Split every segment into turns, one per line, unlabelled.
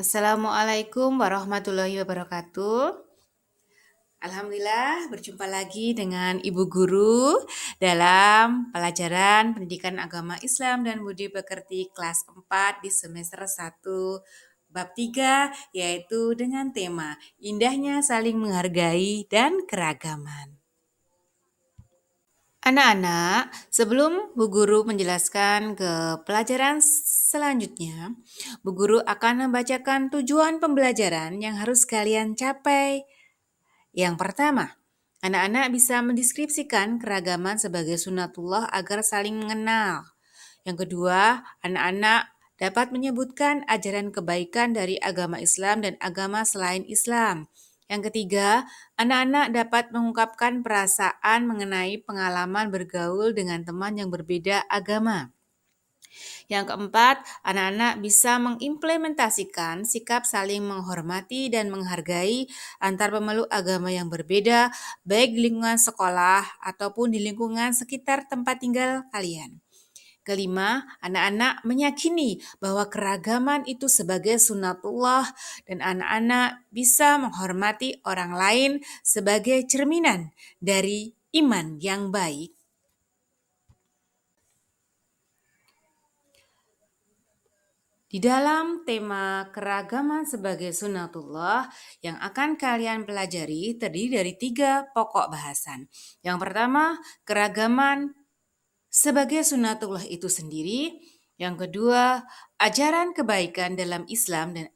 Assalamualaikum warahmatullahi wabarakatuh. Alhamdulillah berjumpa lagi dengan Ibu Guru dalam pelajaran Pendidikan Agama Islam dan Budi Pekerti kelas 4 di semester 1 bab 3 yaitu dengan tema Indahnya Saling Menghargai dan Keragaman. Anak-anak, sebelum Bu Guru menjelaskan ke pelajaran selanjutnya, Bu Guru akan membacakan tujuan pembelajaran yang harus kalian capai. Yang pertama, anak-anak bisa mendeskripsikan keragaman sebagai sunatullah agar saling mengenal. Yang kedua, anak-anak dapat menyebutkan ajaran kebaikan dari agama Islam dan agama selain Islam. Yang ketiga, anak-anak dapat mengungkapkan perasaan mengenai pengalaman bergaul dengan teman yang berbeda agama. Yang keempat, anak-anak bisa mengimplementasikan sikap saling menghormati dan menghargai antar pemeluk agama yang berbeda, baik di lingkungan sekolah ataupun di lingkungan sekitar tempat tinggal kalian. Kelima, anak-anak meyakini bahwa keragaman itu sebagai sunatullah dan anak-anak bisa menghormati orang lain sebagai cerminan dari iman yang baik. Di dalam tema keragaman sebagai sunatullah yang akan kalian pelajari terdiri dari 3 pokok bahasan. Yang pertama, keragaman sebagai sunatullah itu sendiri. Yang kedua, ajaran kebaikan dalam Islam dan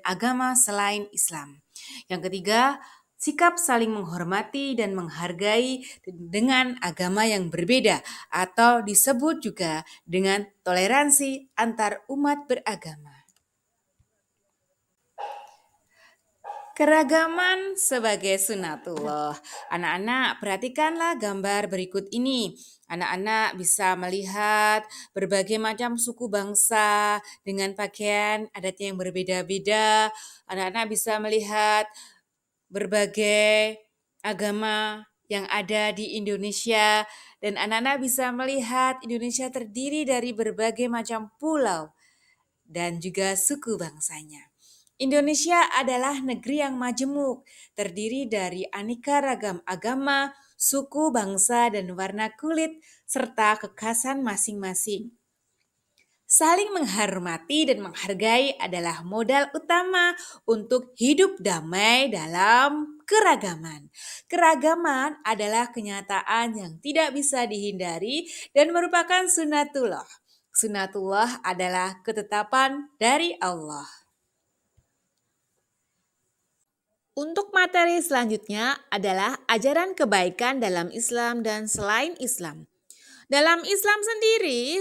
agama selain Islam. Yang ketiga, sikap saling menghormati dan menghargai dengan agama yang berbeda atau disebut juga dengan toleransi antar umat beragama. Keragaman sebagai sunatullah. Anak-anak, perhatikanlah gambar berikut ini. Anak-anak bisa melihat berbagai macam suku bangsa dengan pakaian adatnya yang berbeda-beda. Anak-anak bisa melihat berbagai agama yang ada di Indonesia dan anak-anak bisa melihat Indonesia terdiri dari berbagai macam pulau dan juga suku bangsanya. Indonesia adalah negeri yang majemuk, terdiri dari aneka ragam agama, suku, bangsa, dan warna kulit, serta kekhasan masing-masing. Saling menghormati dan menghargai adalah modal utama untuk hidup damai dalam keragaman. Keragaman adalah kenyataan yang tidak bisa dihindari dan merupakan sunatullah. Sunatullah adalah ketetapan dari Allah. Untuk materi selanjutnya adalah ajaran kebaikan dalam Islam dan selain Islam. Dalam Islam sendiri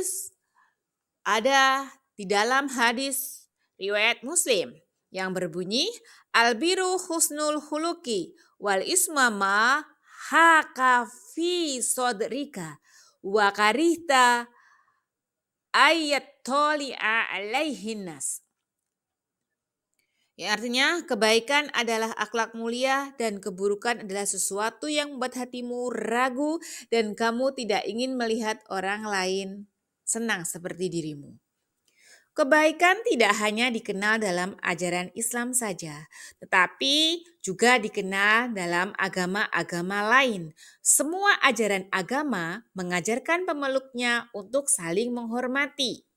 ada di dalam hadis riwayat Muslim yang berbunyi Al-biru husnul huluki wal ismama haka fi sodrika wa karihta ayat toli'a alaihin nas. Ya, artinya kebaikan adalah akhlak mulia dan keburukan adalah sesuatu yang membuat hatimu ragu dan kamu tidak ingin melihat orang lain senang seperti dirimu. Kebaikan tidak hanya dikenal dalam ajaran Islam saja, tetapi juga dikenal dalam agama-agama lain. Semua ajaran agama mengajarkan pemeluknya untuk saling menghormati,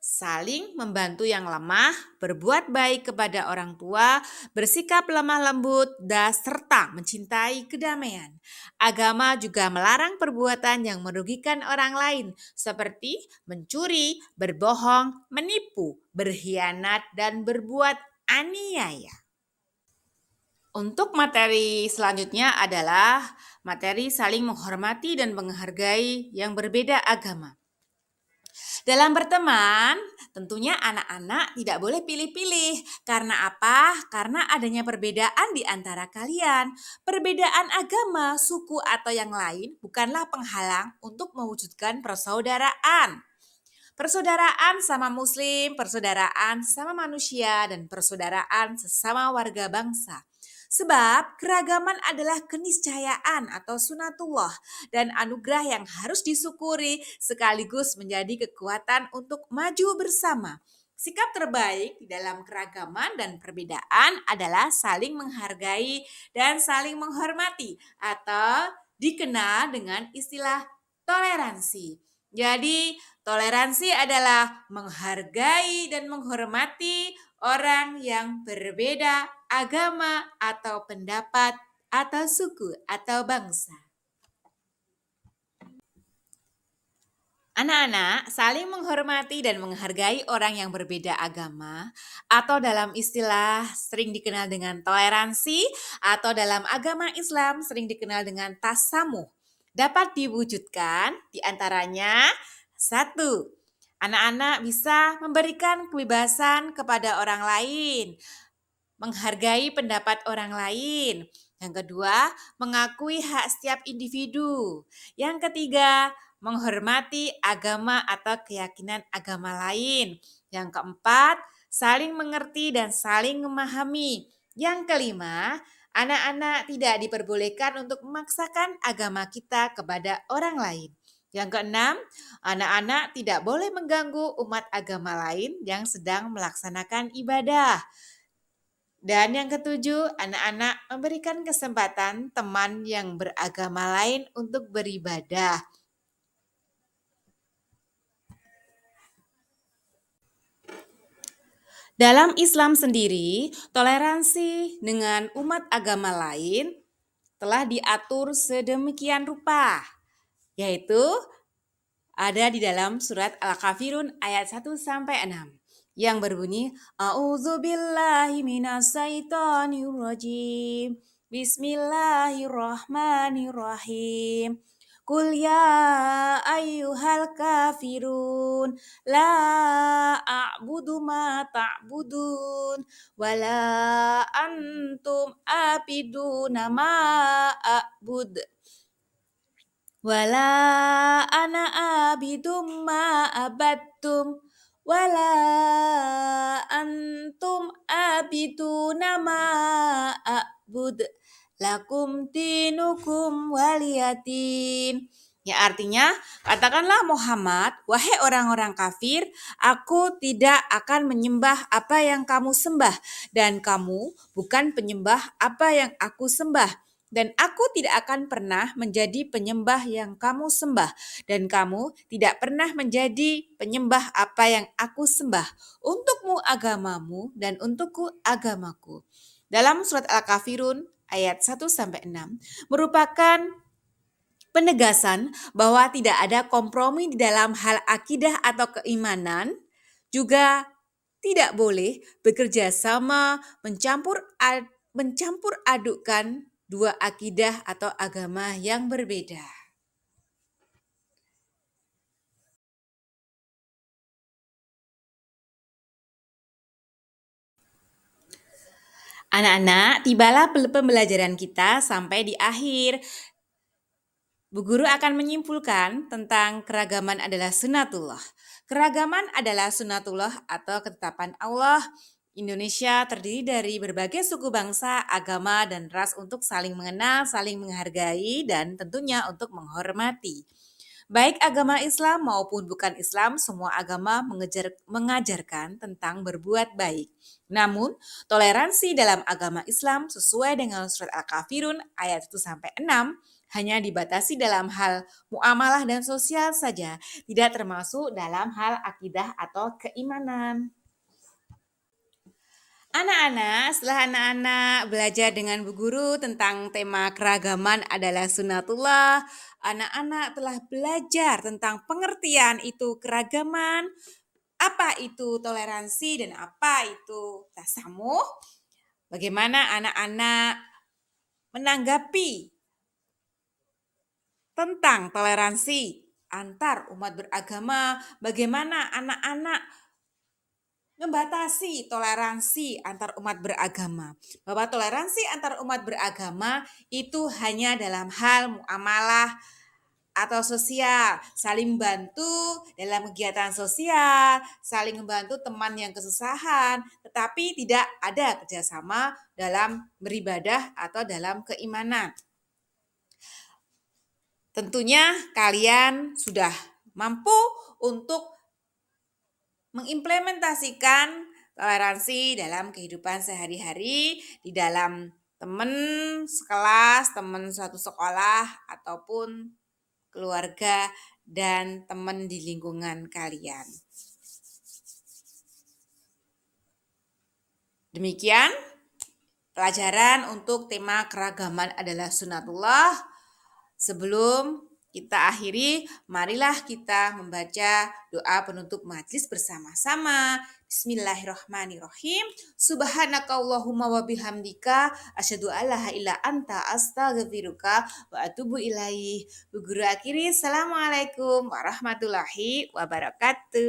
saling membantu yang lemah, berbuat baik kepada orang tua, bersikap lemah lembut, dan serta mencintai kedamaian. Agama juga melarang perbuatan yang merugikan orang lain, seperti mencuri, berbohong, menipu, berkhianat, dan berbuat aniaya. Untuk materi selanjutnya adalah materi saling menghormati dan menghargai yang berbeda agama. Dalam berteman, tentunya anak-anak tidak boleh pilih-pilih. Karena apa? Karena adanya perbedaan di antara kalian. Perbedaan agama, suku, atau yang lain bukanlah penghalang untuk mewujudkan persaudaraan. Persaudaraan sama muslim, persaudaraan sama manusia, dan persaudaraan sesama warga bangsa. Sebab keragaman adalah keniscayaan atau sunatullah dan anugerah yang harus disyukuri sekaligus menjadi kekuatan untuk maju bersama. Sikap terbaik di dalam keragaman dan perbedaan adalah saling menghargai dan saling menghormati atau dikenal dengan istilah toleransi. Jadi, toleransi adalah menghargai dan menghormati orang yang berbeda agama atau pendapat atau suku atau bangsa. Anak-anak saling menghormati dan menghargai orang yang berbeda agama atau dalam istilah sering dikenal dengan toleransi atau dalam agama Islam sering dikenal dengan tasamuh. Dapat diwujudkan di antaranya satu, anak-anak bisa memberikan kebebasan kepada orang lain, menghargai pendapat orang lain. Yang kedua, mengakui hak setiap individu. Yang ketiga, menghormati agama atau keyakinan agama lain. Yang keempat, saling mengerti dan saling memahami. Yang kelima, anak-anak tidak diperbolehkan untuk memaksakan agama kita kepada orang lain. Yang keenam, anak-anak tidak boleh mengganggu umat agama lain yang sedang melaksanakan ibadah. Dan yang ketujuh, anak-anak memberikan kesempatan teman yang beragama lain untuk beribadah. Dalam Islam sendiri, toleransi dengan umat agama lain telah diatur sedemikian rupa, yaitu ada di dalam surat Al-Kafirun ayat 1-6 yang berbunyi A'udzubillahi minasyaitonirrajim. Bismillahirrahmanirrahim. Qul ya ayyuhal kafirun la a'budu ma ta'budun wala antum abiduna ma a'bud wala ana abidum ma abattum wala antum abiduna ma a'bud lakum dinukum waliyadin. Ya artinya, katakanlah Muhammad, wahai orang-orang kafir, aku tidak akan menyembah apa yang kamu sembah dan kamu bukan penyembah apa yang aku sembah. Dan aku tidak akan pernah menjadi penyembah yang kamu sembah. Dan kamu tidak pernah menjadi penyembah apa yang aku sembah. Untukmu agamamu dan untukku agamaku. Dalam surat Al-Kafirun ayat 1-6 merupakan penegasan bahwa tidak ada kompromi di dalam hal akidah atau keimanan, juga tidak boleh bekerja sama mencampur adukkan dua akidah atau agama yang berbeda. Anak-anak, tibalah pembelajaran kita sampai di akhir. Bu Guru akan menyimpulkan tentang keragaman adalah sunatullah. Keragaman adalah sunatullah atau ketetapan Allah. Indonesia terdiri dari berbagai suku bangsa, agama, dan ras untuk saling mengenal, saling menghargai, dan tentunya untuk menghormati. Baik agama Islam maupun bukan Islam, semua agama mengajarkan tentang berbuat baik. Namun, toleransi dalam agama Islam sesuai dengan surat Al-Kafirun ayat 1-6 hanya dibatasi dalam hal muamalah dan sosial saja, tidak termasuk dalam hal akidah atau keimanan. Anak-anak, setelah anak-anak belajar dengan Bu Guru tentang tema keragaman adalah sunatullah, anak-anak telah belajar tentang pengertian itu keragaman, apa itu toleransi dan apa itu tasamuh. Bagaimana anak-anak menanggapi tentang toleransi antar umat beragama, bagaimana anak-anak membatasi toleransi antar umat beragama. Bahwa toleransi antar umat beragama itu hanya dalam hal muamalah atau sosial, saling bantu dalam kegiatan sosial, saling membantu teman yang kesusahan, tetapi tidak ada kerjasama dalam beribadah atau dalam keimanan. Tentunya kalian sudah mampu untuk mengimplementasikan toleransi dalam kehidupan sehari-hari di dalam teman sekelas, teman suatu sekolah, ataupun keluarga dan teman di lingkungan kalian. Demikian pelajaran untuk tema keragaman adalah sunatullah. Sebelum kita akhiri, marilah kita membaca doa penutup majlis bersama-sama. Bismillahirrahmanirrahim. Subhanakallahumma wa bihamdika asyhadu an la ilaha illa anta astaghfiruka wa atubu ilaih. Bu Guru akhiri, Assalamualaikum warahmatullahi wabarakatuh.